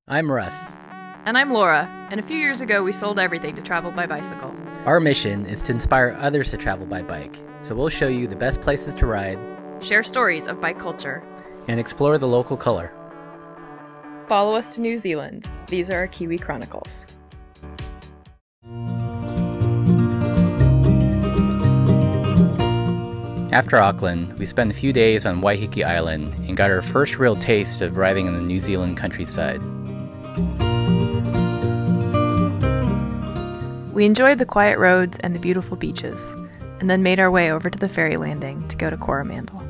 I'm Russ. And I'm Laura, and a few years ago we sold everything to travel by bicycle. Our mission is to inspire others to travel by bike, so we'll show you the best places to ride, share stories of bike culture, and explore the local color. Follow us to New Zealand. These are our Kiwi Chronicles. After Auckland, we spent a few days on Waiheke Island and got our first real taste of riding in the New Zealand countryside. We enjoyed the quiet roads and the beautiful beaches, and then made our way over to the ferry landing to go to Coromandel.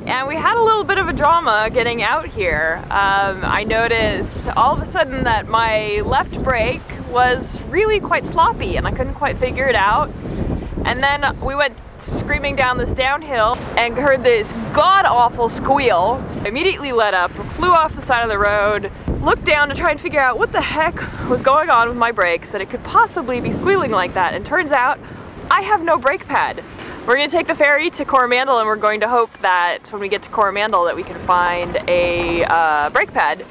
And we had a little bit of a drama getting out here. I noticed all of a sudden that my left brake was really quite sloppy and I couldn't quite figure it out. And then we went screaming down this downhill and heard this god-awful squeal. I immediately let up, flew off the side of the road, looked down to try and figure out what the heck was going on with my brakes, that it could possibly be squealing like that, and turns out I have no brake pad. We're going to take the ferry to Coromandel, and we're going to hope that when we get to Coromandel that we can find a brake pad.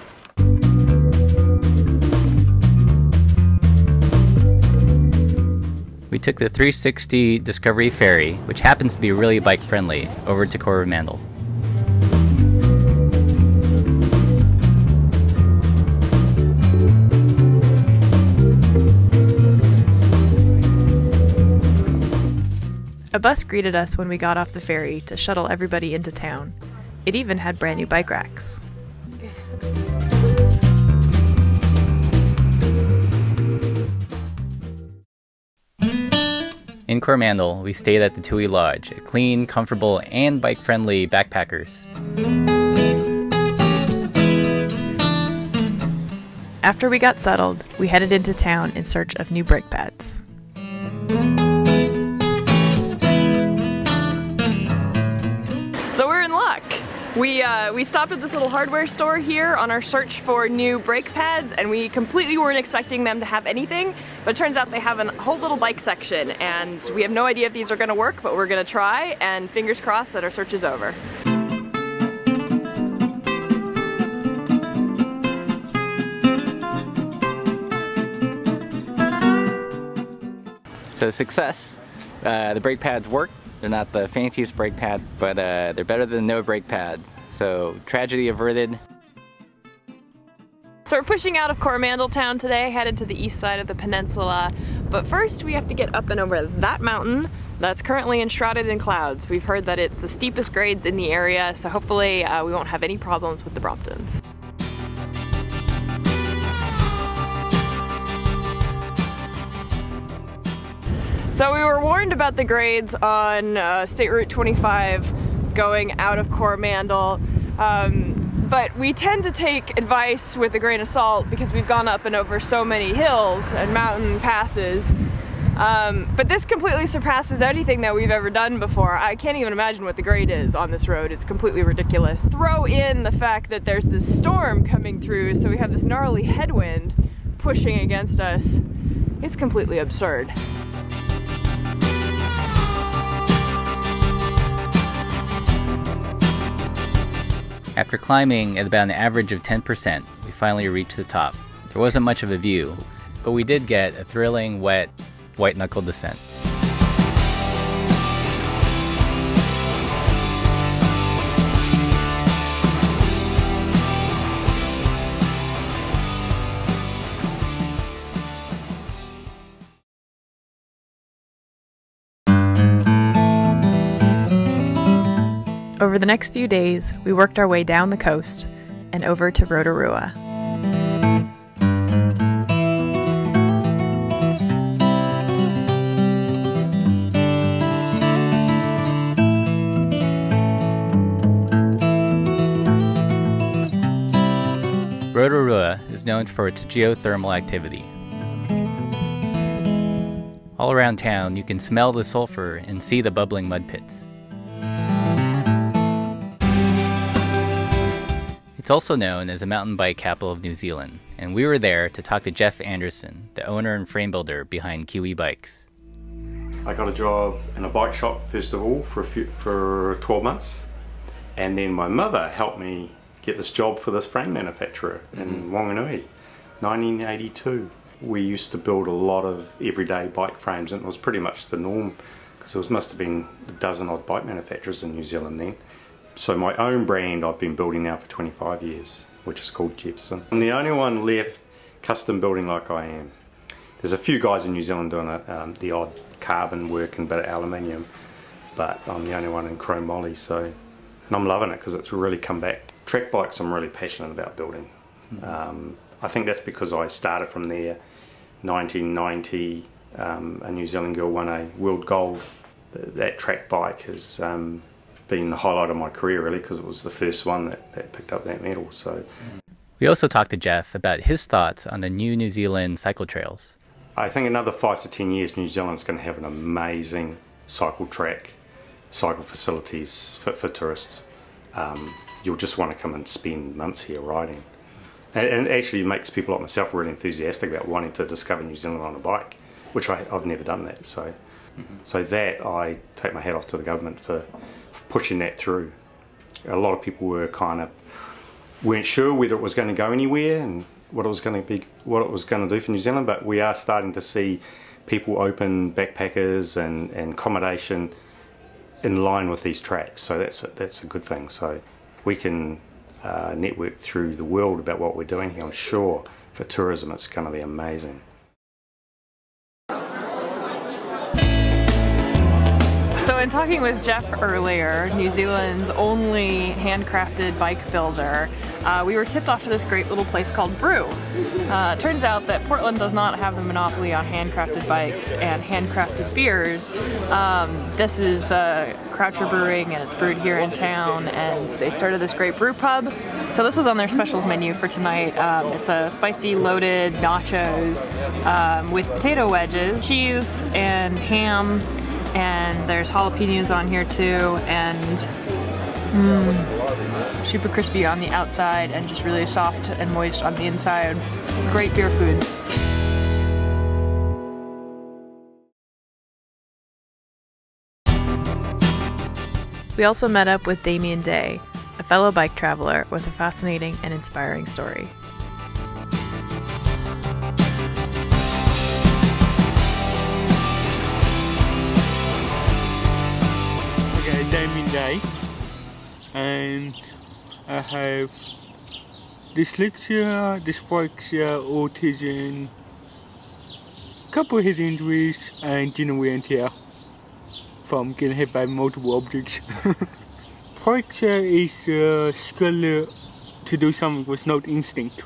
We took the 360 Discovery Ferry, which happens to be really bike-friendly, over to Coromandel. A bus greeted us when we got off the ferry to shuttle everybody into town. It even had brand new bike racks. In Coromandel, we stayed at the Tui Lodge, a clean, comfortable, and bike-friendly backpackers. After we got settled, we headed into town in search of new brake pads. So we're in luck. We stopped at this little hardware store here on our search for new brake pads, and we completely weren't expecting them to have anything, but it turns out they have a whole little bike section, and we have no idea if these are going to work, but we're going to try, and fingers crossed that our search is over. So success. The brake pads work. They're not the fanciest brake pad, but they're better than no brake pads. So tragedy averted. So we're pushing out of Coromandel town today, headed to the east side of the peninsula. But first we have to get up and over that mountain that's currently enshrouded in clouds. We've heard that it's the steepest grades in the area, so hopefully we won't have any problems with the Bromptons. So we were warned about the grades on State Route 25 going out of Coromandel, but we tend to take advice with a grain of salt because we've gone up and over so many hills and mountain passes. But this completely surpasses anything that we've ever done before. I can't even imagine what the grade is on this road. It's completely ridiculous. Throw in the fact that there's this storm coming through, so we have this gnarly headwind pushing against us. It's completely absurd. After climbing at about an average of 10%, we finally reached the top. There wasn't much of a view, but we did get a thrilling, wet, white-knuckle descent. Over the next few days, we worked our way down the coast and over to Rotorua. Rotorua is known for its geothermal activity. All around town, you can smell the sulfur and see the bubbling mud pits. It's also known as the mountain bike capital of New Zealand, and we were there to talk to Jeff Anderson, the owner and frame builder behind Kiwi bikes. I got a job in a bike shop first of all for 12 months, and then my mother helped me get this job for this frame manufacturer in Wanganui, 1982. We used to build a lot of everyday bike frames, and it was pretty much the norm because there must have been a dozen odd bike manufacturers in New Zealand then. So my own brand I've been building now for 25 years, which is called Jefferson. I'm the only one left custom building like I am. There's a few guys in New Zealand doing the odd carbon work and a bit of aluminium, but I'm the only one in chrome moly, so, and I'm loving it because it's really come back. Track bikes I'm really passionate about building. I think that's because I started from there. 1990, a New Zealand girl won a world gold. That track bike has been the highlight of my career really, because it was the first one that picked up that medal. So. We also talked to Jeff about his thoughts on the new New Zealand cycle trails. I think another 5 to 10 years New Zealand's going to have an amazing cycle track, cycle facilities for tourists. You'll just want to come and spend months here riding. And it actually makes people like myself really enthusiastic about wanting to discover New Zealand on a bike, which I've never done that. So, so that I take my hat off to the government for pushing that through. A lot of people weren't sure whether it was going to go anywhere and what it was going to do for New Zealand, but we are starting to see people open backpackers and accommodation in line with these tracks. So that's a good thing. So if we can network through the world about what we're doing here, I'm sure for tourism it's going to be amazing. So in talking with Jeff earlier, New Zealand's only handcrafted bike builder, we were tipped off to this great little place called Brew. It turns out that Portland does not have the monopoly on handcrafted bikes and handcrafted beers. This is Croucher Brewing, and it's brewed here in town, and they started this great brew pub. So this was on their specials menu for tonight. It's a spicy loaded nachos with potato wedges, cheese and ham, and there's jalapenos on here too, and super crispy on the outside and just really soft and moist on the inside. Great beer food. We also met up with Damien Day, a fellow bike traveler with a fascinating and inspiring story. Okay, Damien Day, and I have dyslexia, dyspraxia, autism, couple head injuries, and general wear and tear from getting hit by multiple objects. Praxia is a skill to do something with no instinct.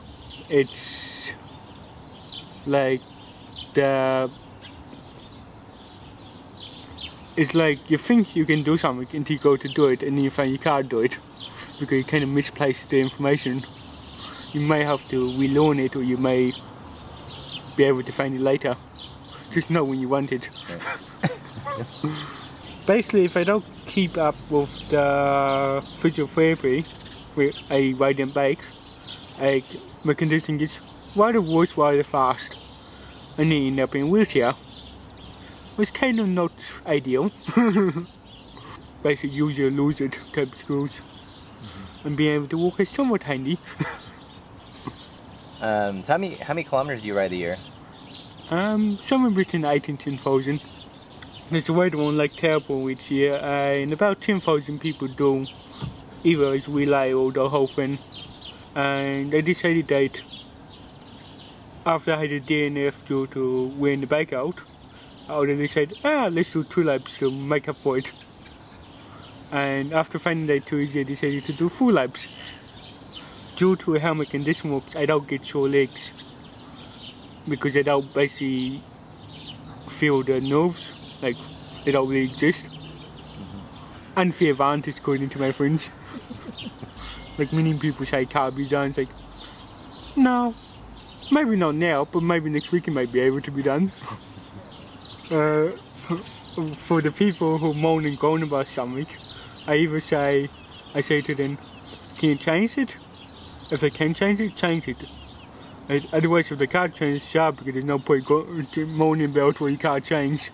It's like it's like you think you can do something until you go to do it, and then you find you can't do it because you kind of misplace the information. You may have to relearn it, or you may be able to find it later. Just know when you want it. Basically, if I don't keep up with the physiotherapy with a riding bike, my condition gets rather worse rather fast, and then end up in a wheelchair. It's kind of not ideal. Basically, use or lose it type screws, and being able to walk is somewhat handy. So how many kilometers do you ride a year? Somewhere between 8 and 10,000. There's a wide one like Terrible each year, and about 10,000 people do either as relay or the whole thing. And I decided that after I had a DNF due to wearing the bike out, I already said, let's do 2 laps to make up for it. And after finding that too easy, I decided to do 4 laps. Due to a helmet condition works, I don't get sore legs because I don't basically feel the nerves, like they don't really exist. Unfair advantage according to my friends. Like many people say can't be done, it's like, no, maybe not now, but maybe next week it might be able to be done. For the people who moan and groan about something, I say to them, can you change it? If they can change it, change it. Otherwise, if they can't change it, sharp, because there's no point moaning about what you can't change.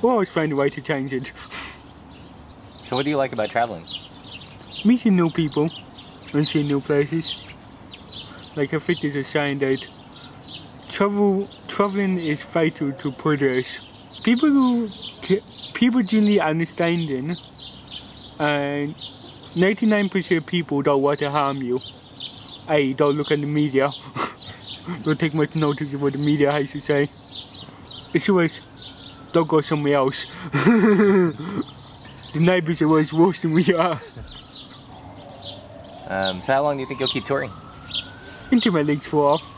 We'll always find a way to change it. So what do you like about traveling? Meeting new people and seeing new places. Like I think there's a saying that traveling is fatal to progress. People generally understanding, and 99% of people don't want to harm you. Don't look at the media. Don't take much notice of what the media has to say. It's always, don't go somewhere else. The neighbours are always worse than we are. So how long do you think you'll keep touring? Until my legs fall off.